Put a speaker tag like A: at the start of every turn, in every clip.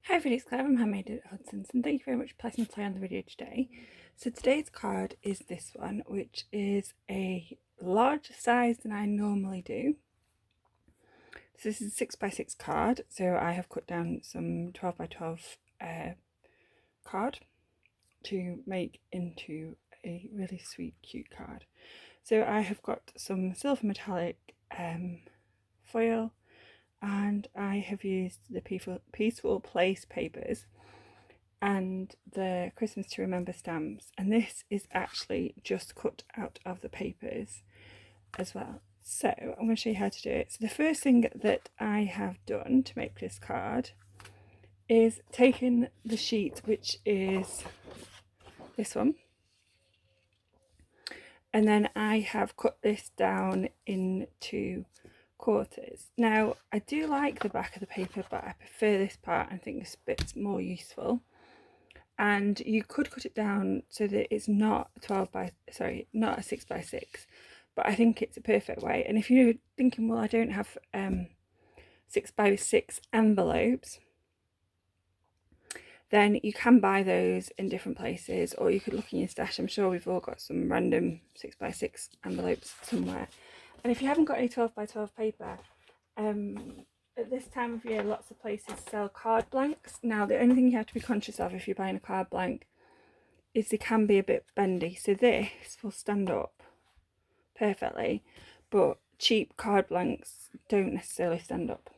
A: Hi everybody, it's Claire from Handmade at Hudson's, and thank you very much for pressing play on the video today. So today's card is this one, which is a larger size than I normally do. So this is a 6x6 card, so I have cut down some 12x12 card to make into a really sweet, cute card. So I have got some silver metallic foil, and I have used the Peaceful Place papers and the Christmas to Remember stamps, and this is actually just cut out of the papers as well. So I'm going to show you how to do it. So the first thing that I have done to make this card is taken the sheet, which is this one, and then I have cut this down into quarters. Now I do like the back of the paper, but I prefer this part and think this bit's more useful. And you could cut it down so that it's not not a 6x6, but I think it's a perfect way. And if you're thinking, well, I don't have 6x6 envelopes, then you can buy those in different places, or you could look in your stash. I'm sure we've all got some random 6x6 envelopes somewhere. And if you haven't got any 12x12 paper, at this time of year lots of places sell card blanks. Now the only thing you have to be conscious of if you're buying a card blank is they can be a bit bendy. So this will stand up perfectly, but cheap card blanks don't necessarily stand up.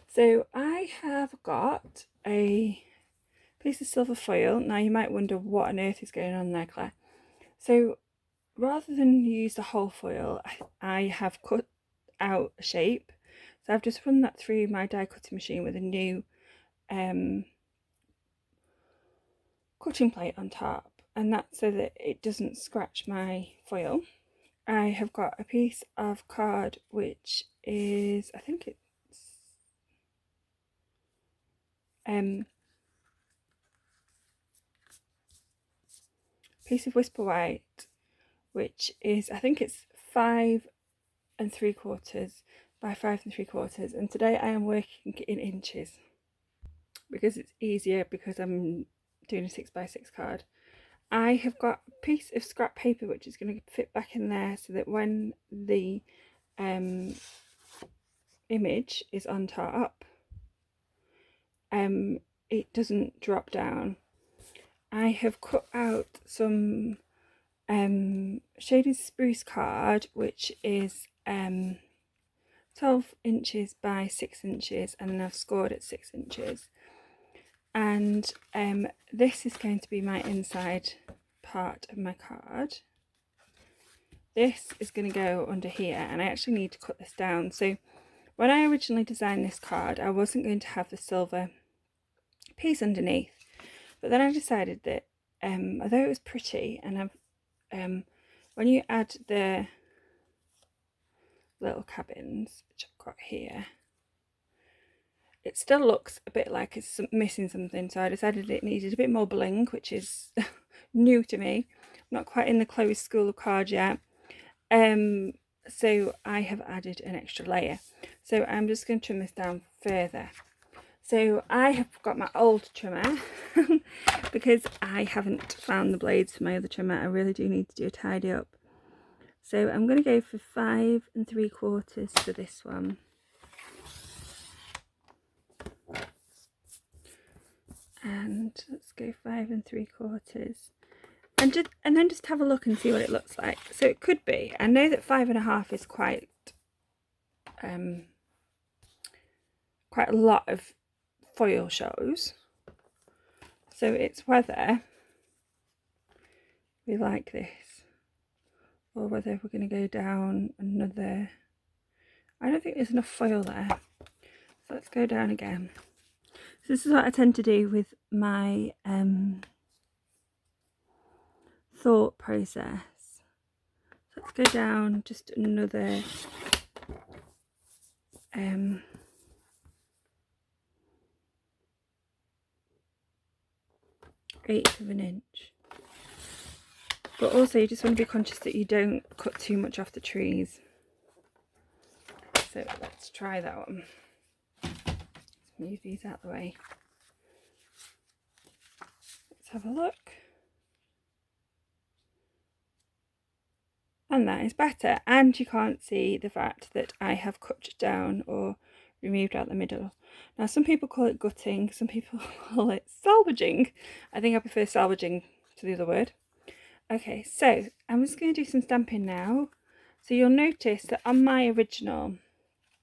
A: So I have got a piece of silver foil. Now you might wonder what on earth is going on there, Claire. So rather than use the whole foil, I have cut out a shape. So I've just run that through my die cutting machine with a new cutting plate on top, and that's so that it doesn't scratch my foil. I have got a piece of card which is, I think it's piece of Whisper White, which is, I think it's 5 3/4 by 5 3/4, and today I am working in inches because it's easier because I'm doing a 6x6 card. I have got a piece of scrap paper which is going to fit back in there so that when the image is on top, it doesn't drop down. I have cut out some shaded spruce card, which is 12 inches by 6 inches, and then I've scored at 6 inches. And this is going to be my inside part of my card. This is going to go under here, and I actually need to cut this down. So when I originally designed this card, I wasn't going to have the silver piece underneath, but then I decided that although it was pretty, and when you add the little cabins, which I've got here, it still looks a bit like it's missing something, so I decided it needed a bit more bling, which is new to me. I'm not quite in the closed school of card yet, so I have added an extra layer. So I'm just going to trim this down further. So I have got my old trimmer because I haven't found the blades for my other trimmer. I really do need to do a tidy up. So I'm going to go for 5 3/4 for this one. And let's go 5 3/4, and then just have a look and see what it looks like. So it could be, I know that 5 1/2 is quite a lot of foil shows, so it's whether we like this or whether we're going to go down another. I don't think there's enough foil there, so let's go down again. So this is what I tend to do with my thought process. So let's go down just another 1/8 of an inch. But also you just want to be conscious that you don't cut too much off the trees. So let's try that one. Let's move these out of the way. let's have a look. And that is better, and you can't see the fact that I have cut down or removed out the middle. Now some people call it gutting, some people call it salvaging. I think I prefer salvaging to the other word. Okay, so I'm just going to do some stamping now. So you'll notice that on my original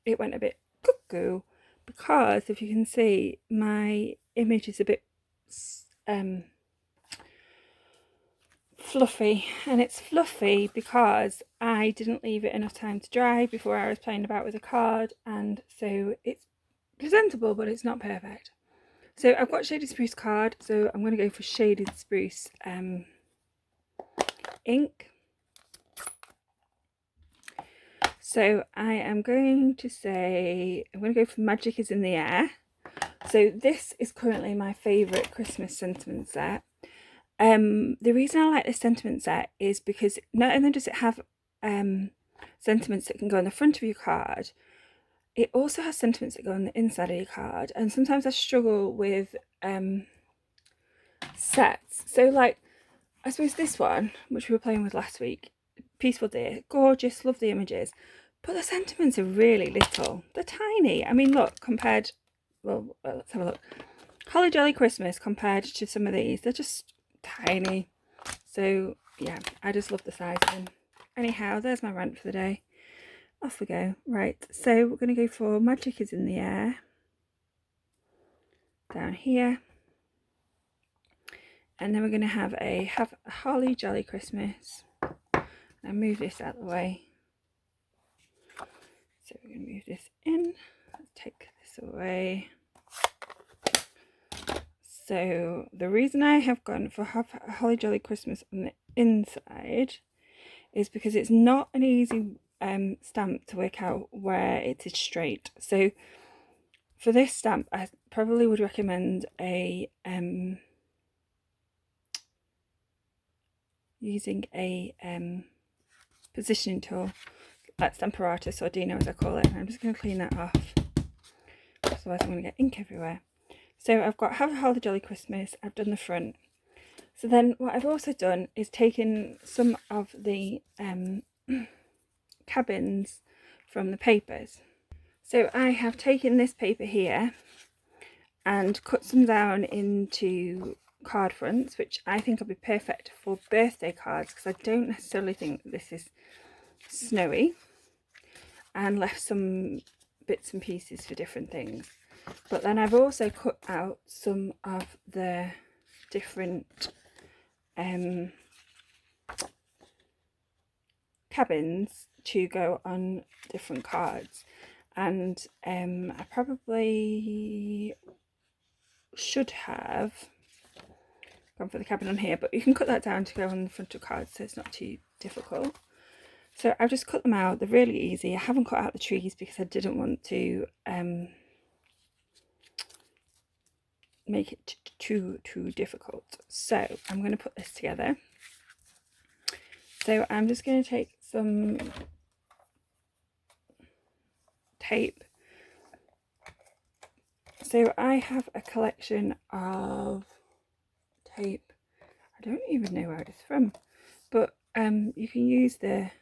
A: it went a bit cuckoo, because if you can see, my image is a bit fluffy, and it's fluffy because I didn't leave it enough time to dry before I was playing about with the card, and so it's presentable but it's not perfect. So I've got Shaded Spruce card, so I'm going to go for Shaded Spruce ink. So I am going to say, I'm going to go for Magic is in the Air. So this is currently my favourite Christmas sentiment set. The reason I like this sentiment set is because not only does it have sentiments that can go on the front of your card, it also has sentiments that go on the inside of your card. And sometimes I struggle with sets. So like, I suppose this one, which we were playing with last week, Peaceful Day, gorgeous, love the images, but the sentiments are really little. They're tiny. I mean, look, compared, well, let's have a look. Holly Jolly Christmas compared to some of these, they're just tiny. So yeah, I just love the size of them. Anyhow, there's my rant for the day. Off we go. Right, so we're going to go for Magic is in the Air down here, and then we're going to have a Holly Jolly Christmas. I'll move this out of the way. So we're going to move this in. Let's take this away. So the reason I have gone for Holly Jolly Christmas on the inside is because it's not an easy stamp to work out where it is straight. So for this stamp, I probably would recommend a using a positioning tool, like Stamparatus or Dino as I call it. And I'm just going to clean that off, otherwise I'm going to get ink everywhere. So I've got Have a Holly Jolly Christmas, I've done the front. So then what I've also done is taken some of the cabins from the papers. So I have taken this paper here and cut some down into card fronts, which I think will be perfect for birthday cards, because I don't necessarily think this is snowy, and left some bits and pieces for different things. But then I've also cut out some of the different cabins to go on different cards, and I probably should have gone for the cabin on here, but you can cut that down to go on the front of cards, so it's not too difficult. So I've just cut them out. They're really easy. I haven't cut out the trees because I didn't want to make it too difficult. So I'm going to put this together. So I'm just going to take some tape. So I have a collection of tape. I don't even know where it is from, but you can use the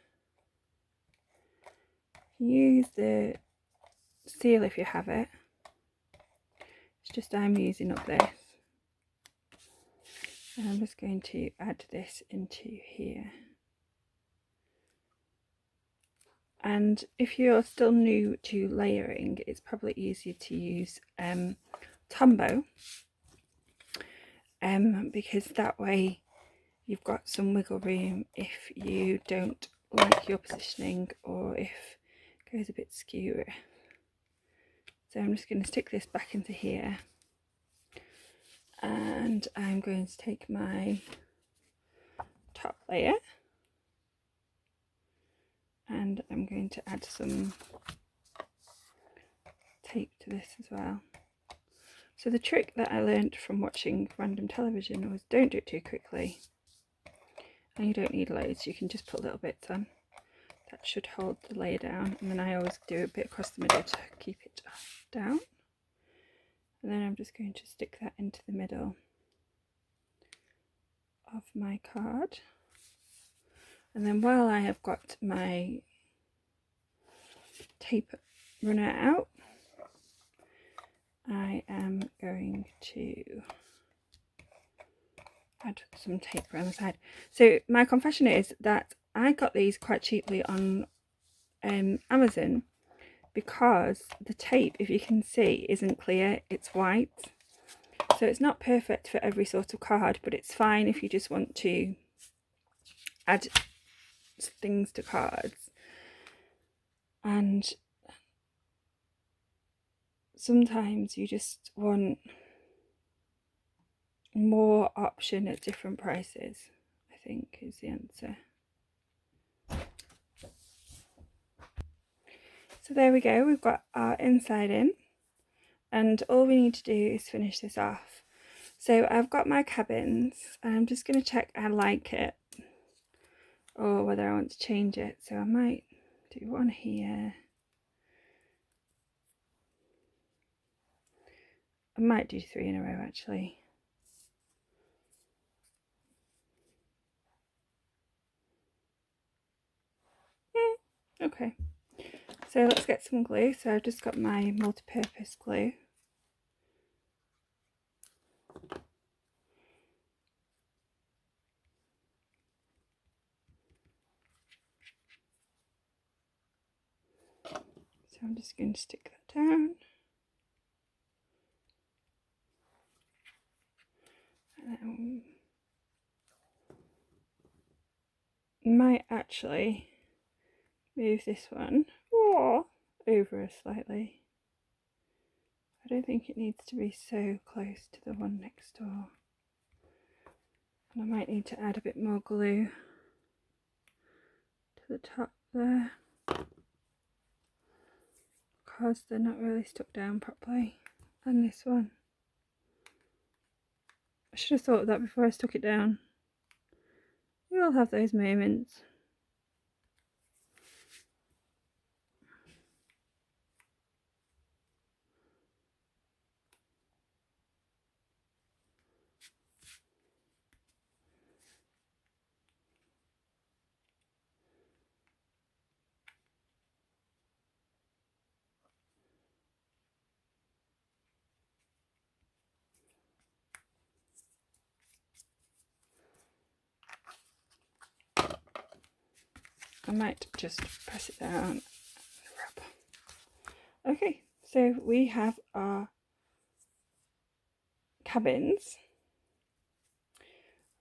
A: seal if you have it. It's just I'm using up this, and I'm just going to add this into here. And if you're still new to layering, it's probably easier to use Tombow, because that way you've got some wiggle room if you don't like your positioning, or if it goes a bit skew. So I'm just going to stick this back into here, and I'm going to take my top layer, and I'm going to add some tape to this as well. So the trick that I learned from watching random television was don't do it too quickly, and you don't need loads, you can just put little bits on. That should hold the layer down, and then I always do a bit across the middle to keep it down, and then I'm just going to stick that into the middle of my card. And then while I have got my tape runner out, I am going to add some tape around the side. So my confession is that I got these quite cheaply on Amazon, because the tape, if you can see, isn't clear, it's white. So it's not perfect for every sort of card, but it's fine if you just want to add things to cards. And sometimes you just want more option at different prices, I think is the answer. So there we go, we've got our inside in, and all we need to do is finish this off. So I've got my cabins, and I'm just going to check I like it or whether I want to change it. So I might do one here. I might do 3 in a row actually. Okay, so let's get some glue. So I've just got my multi-purpose glue. So I'm just going to stick that down. And then might actually move this one over slightly. I don't think it needs to be so close to the one next door. And I might need to add a bit more glue to the top there, because they're not really stuck down properly. And this one, I should have thought of that before I stuck it down. We all have those moments. I might just press it down and rub. Okay, so we have our cabins.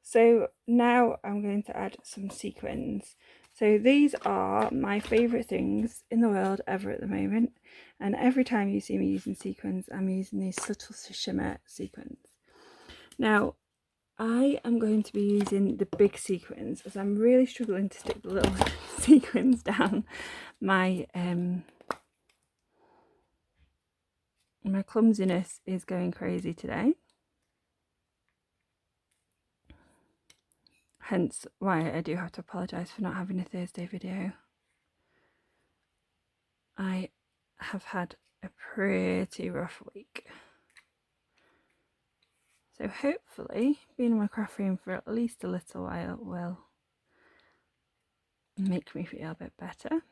A: So now I'm going to add some sequins. So these are my favourite things in the world ever at the moment, and every time you see me using sequins, I'm using these subtle shimmer sequins. Now I am going to be using the big sequins, as I'm really struggling to stick the little sequins down. My clumsiness is going crazy today, hence why I do have to apologise for not having a Thursday video. I have had a pretty rough week, so hopefully being in my craft room for at least a little while will make me feel a bit better.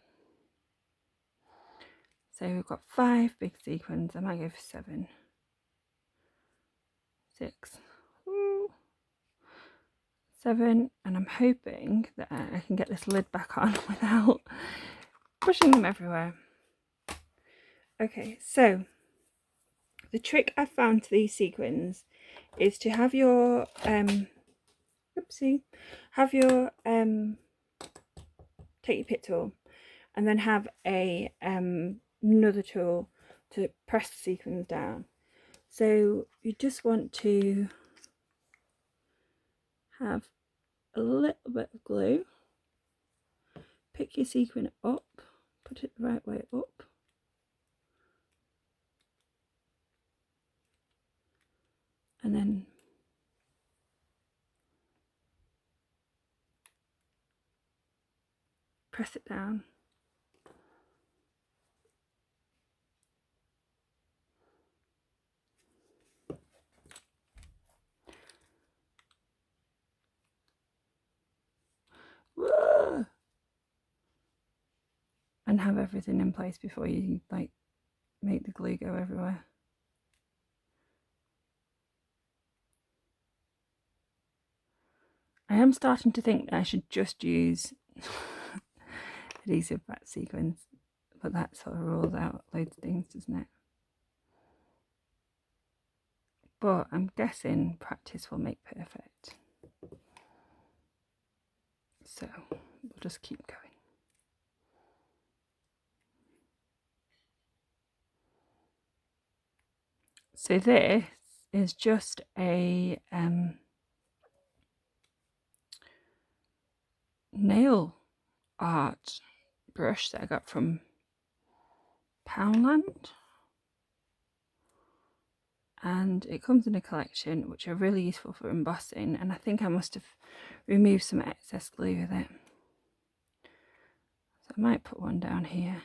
A: So we've got 5 big sequins. I might go for 7, 6, 7, and I'm hoping that I can get this lid back on without pushing them everywhere. Okay, so the trick I've found to these sequins is to have your take your pit tool, and then have a another tool to press the sequins down. So you just want to have a little bit of glue, pick your sequin up, put it the right way up, and then press it down. have everything in place before you like make the glue go everywhere. I am starting to think that I should just use adhesive back sequins, but that sort of rules out loads of things, doesn't it? But I'm guessing practice will make perfect. So we'll just keep going. So this is just a nail art brush that I got from Poundland, and it comes in a collection which are really useful for embossing, and I think I must have removed some excess glue with it, so I might put one down here.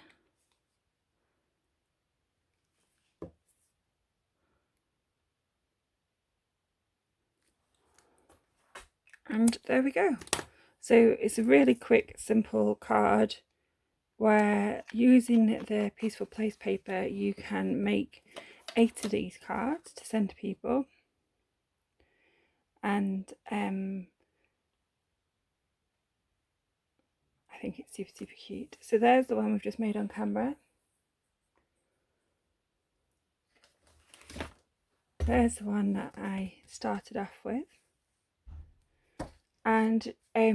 A: And there we go. So it's a really quick, simple card where, using the Peaceful Place paper, you can make 8 of these cards to send to people. And I think it's super, super cute. So there's the one we've just made on camera. There's the one that I started off with. And I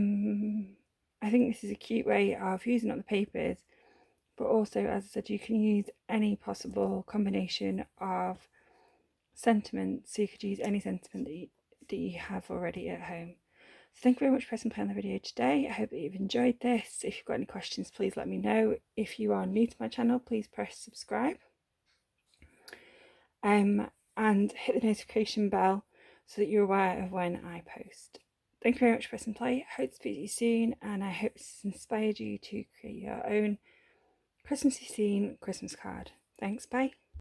A: think this is a cute way of using up the papers, but also, as I said, you can use any possible combination of sentiments. So you could use any sentiment that you have already at home. So thank you very much for pressing play on the video today. I hope that you've enjoyed this. If you've got any questions, please let me know. If you are new to my channel, please press subscribe. And hit the notification bell so that you're aware of when I post. Thank you very much for pressing play. I hope to speak to you soon, and I hope this has inspired you to create your own Christmassy scene Christmas card. Thanks, bye.